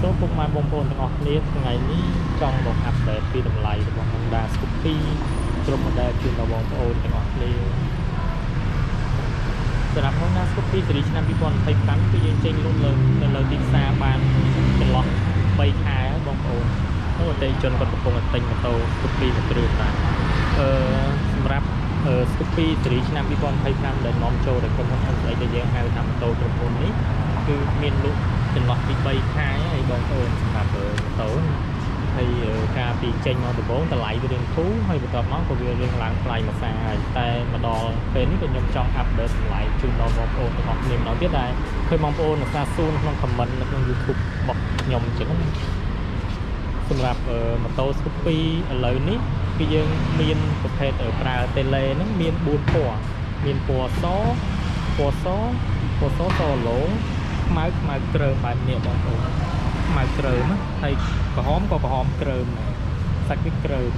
សូមពុកម៉ែបងប្អូនទាំងអស់គ្នាថ្ងៃនេះចង់មកអាប់ដេតពីតម្លៃរបស់ Honda Scoopy គ្រប់ model ជូនដល់បងប្អូនទាំងអស់គ្នាសម្រាប់ Honda Scoopy ស៊េរីឆ្នាំ2025គឺយើងចេញលក់នៅលើទីផ្សារបានចន្លោះ3ខែហើយបងប្អូនអតិថិជនគាត់កំពុងតែទិញម៉ូតូ Scoopy មួយគ្រឿងដែរសម្រាប់Scoopy ស៊េរីឆ្នាំ2025ដែលនាំចូលដោយក្រុមហ៊ុន NSX ដែលយើងហៅថាម៉ូតូក្រុមហ៊ុននេះគឺមានលក់ចន្លោះពី3ខែហើយបងប្អូនសម្រាប់ម៉ូតូហើយការពីចេញមកដំបូងតម្លៃវារៀងធូរហើយបន្ទាប់មកក៏វារៀងឡើងថ្លៃមួយសារហើយតែមកដល់ពេលនេះក៏ខ្ញុំចង់អាប់ដេតតម្លៃជូនដល់បងប្អូនទាំងអស់គ្នាម្ដងទៀតដែរឃើញបងប្អូនសាសួរក្នុង comment នៅក្នុង YouTube របស់ខ្ញុំអញ្ចឹងសម្រាប់ម៉ូតូ Scoopy ឥឡូវនេះគឺយើងមានប្រភេទប្រើ tele ហ្នឹងមាន4ពណ៌មានពណ៌សឡូងខ្មៅក្រើមបែបនេះបងប្អូនខ្មៅក្រើមហើយក្រហមក៏ក្រហមក្រើមដែរសាច់វាក្រើម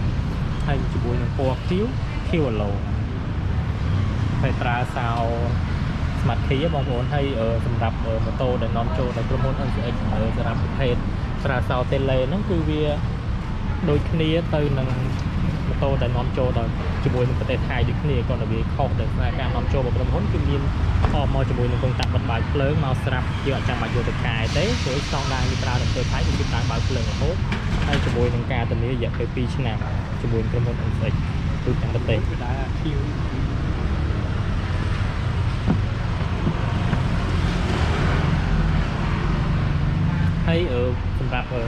ហើយជាមួយនឹងពណ៌ខៀវអាឡូហើយប្រើសោ Smart Key បងប្អូនហើយសម្រាប់ម៉ូតូដែលនាំចូលដោយក្រុមហ៊ុន NSX សម្រាប់ប្រភេទប្រើសោ tele ហ្នឹងគឺវាដូចគ្នាទៅនឹងម៉ូតូដែលនាំចូលដោយជាមួយនឹងប្រទេសថៃដូចគ្នាគាត់តែវាខុសដោយសារការនាំចូលរបស់ក្រុមហ៊ុនគឺមានអបមកជាមួយនឹងកងតាក់បិទបើកភ្លើងមកស្រាប់យើងអត់ចាំបាច់យកទៅកែទេព្រោះស្តង់ដារនេះប្រើនៅប្រទេសថៃគឺប្រើបើកភ្លើងរហូតហើយជាមួយនឹងការធានារយៈពេល2ឆ្នាំជាមួយក្រុមហ៊ុន NSX ទូទាំងប្រទេសគឺដែរធៀវហើយសម្រាប់ប្រ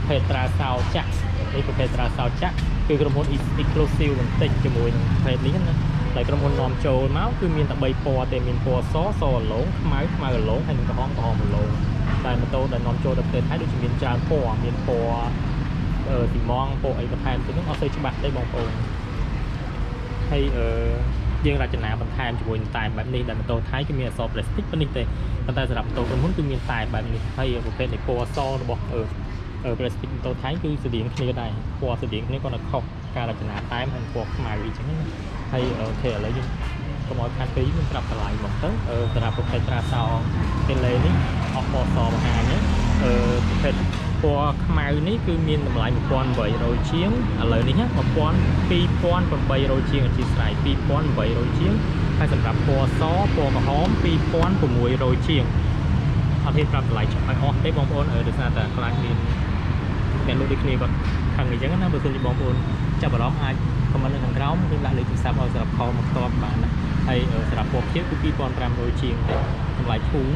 ភេទត្រាសោចាក់នេះប្រភេទត្រាសោចាក់គឺក្រុមហ៊ុន Exclusive បន្តិចជាមួយនឹងប្រភេទនេះណាតែក្រុមហ៊ុននាំចូលមកគឺមានតែ3ពណ៌ទេមានពណ៌សអាឡូងខ្មៅអាឡូងហើយនិងក្រហមអាឡូងតែម៉ូតូដែលនាំចូលទៅប្រទេសថៃដូចជាមានច្រើនពណ៌មានពណ៌ស៊ីម៉ងពណ៌អីបន្ថែមទៅនោះអត់សូវច្បាស់ទេបងប្អូនហើយយើងរចនាបន្ថែមជាមួយនឹងតែបែបនេះដែលម៉ូតូថៃគឺមានអក្សរ plastic ប៉ុណ្នេះទេប៉ុន្តែសម្រាប់ម៉ូតូក្រុមហ៊ុនគឺមានតែបែបនេះហើយប្រភេទនៃពណ៌សរបស់plastic ម៉ូតូថៃគឺស្តៀងគ្នាដែរពណ៌ស្តៀងគ្នាគាត់តែខុសការរចនាតែមហើយពណ៌ខ្មៅអីចឹងណាហើយអូខេឥឡូវយើងកុំឲ្យខាត់ពេកយើងប្រាប់តម្លៃមកទៅសម្រាប់ប្រភេទត្រាសោ tele នេះអស់ពណ៌សបង្ហាញប្រភេទពណ៌ខ្មៅនេះគឺមានតម្លៃ 1800 ជាងឥឡូវនេះណា 2800 ជាងអធិស្ឋាន 2800 ជាងហើយសម្រាប់ពណ៌សពណ៌ក្រហម 2600 ជាងអត់ហ៊ានប្រាប់តម្លៃចុះឲ្យអស់ទេបងប្អូនដោយសារតែខ្លាចមានអ្នកលក់ដូចគ្នាគាត់ខឹងអញ្ចឹងណាបើសិនជាបងប្អូនចាប់អារម្មណ៍អាចខមមិននៅខាងក្រោមឬដាក់លេខទូរស័ព្ទឲ្យសម្រាប់ខលមកផ្ទាល់បានណាហើយសម្រាប់ពណ៌ខៀវគឺ 2500 ជាងទេតម្លៃធូរ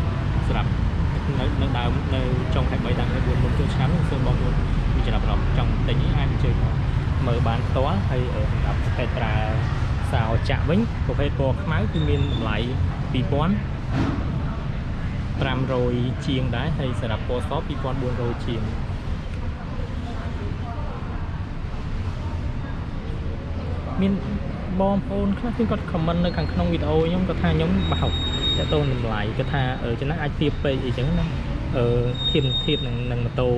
សម្រាប់នៅដើមនៅចុងខែ3ដល់ខែ4មុនចូលឆ្នាំសូមបងប្អូនមានចំណាប់អារម្មណ៍ចង់ទិញនេះអាចអញ្ជើញមកមើលបានផ្ទាល់ហើយសម្រាប់ប្រភេទប្រើសោចាក់វិញប្រភេទពណ៌ខ្មៅគឺមានតម្លៃ 2500 ជាងដែរហើយសម្រាប់ពណ៌ស 2400 ជាងមានបងប្អូនខ្លះគឺគាត់ខមមិននៅខាងក្នុងវីដេអូខ្ញុំគាត់ថាខ្ញុំបោកតើតូនតម្លៃគាត់ថាចំណាស់អាចធៀបពេកអីចឹងណាធៀបនឹងម៉ូតូ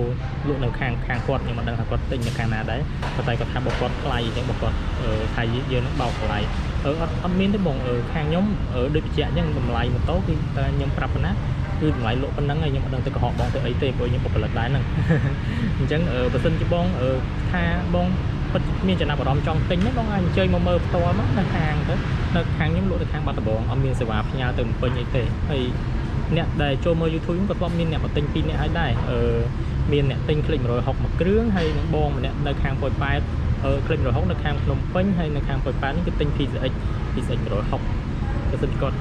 លក់នៅខាងគាត់ខ្ញុំមិនដឹងថាគាត់ទិញនៅខាងណាដែរតែគាត់ថាបើគាត់ថ្លៃអញ្ចឹងបើគាត់ថាយើងនឹងបោកថ្លៃអត់មានទេបងខាងខ្ញុំដូចបញ្ជាក់អញ្ចឹងតម្លៃម៉ូតូគឺតែខ្ញុំប្រាប់ប៉ុណ្ណាគឺតម្លៃលក់ប៉ុណ្ណឹងហើយខ្ញុំអត់ដឹងទៅកុហកបងទៅអីទេព្រោះខ្ញុំបុគ្គលិកដែរហ្នឹងអញ្ចឹងបើសិនជាបងថាបងពិតមានចំណាប់អារម្មណ៍ចង់ទិញហ្នឹងបងអាចអញ្ជើញមកមើលផ្ទាល់មកនៅខាងទៅនៅខាងខ្ញុំលក់ទៅខាងបាត់ដំបងអត់មានសេវាផ្ញើទៅពេញអីទេហើយអ្នកដែលចូលមើល YouTube ក៏ធ្លាប់មានអ្នកមកទិញ2នាក់ហើយដែរមានអ្នកទិញคลิก160មួយគ្រឿងហើយនឹងបងម្នាក់នៅខាងប៉ោយប៉ែតคลิก160នៅខាងភ្នំពេញហើយនៅខាងប៉ោយប៉ែតនេះគឺទិញ PCX 160បើសិនគាត់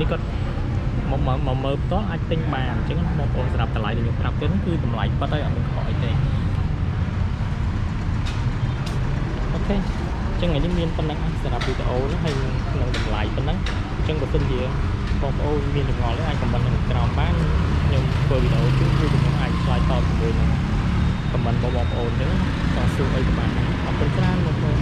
នេះគាត់មកមើលផ្ទាល់អាចទិញបានអញ្ចឹងបងប្អូនសម្រាប់តម្លៃដែលខ្ញុំប្រាប់ទៅហ្នឹងគឺតម្លៃប៉ិតហើយអត់មានខុសអីទេអូខេអញ្ចឹងថ្ងៃនេះមានប៉ុណ្ណឹងសម្រាប់វីដេអូនេះហើយក្នុងតម្លៃប៉ុណ្ណឹងអញ្ចឹងបើសិនជាបងប្អូនមានចម្ងល់អាចខមមិននៅក្រោមបានខ្ញុំធ្វើវីដេអូជូនគឺខ្ញុំអាចឆ្លើយតបជាមួយនឹងខមមិនរបស់បងប្អូនអញ្ចឹងតោះសួរអីក៏បានអរគុណច្រើនបងប្អូន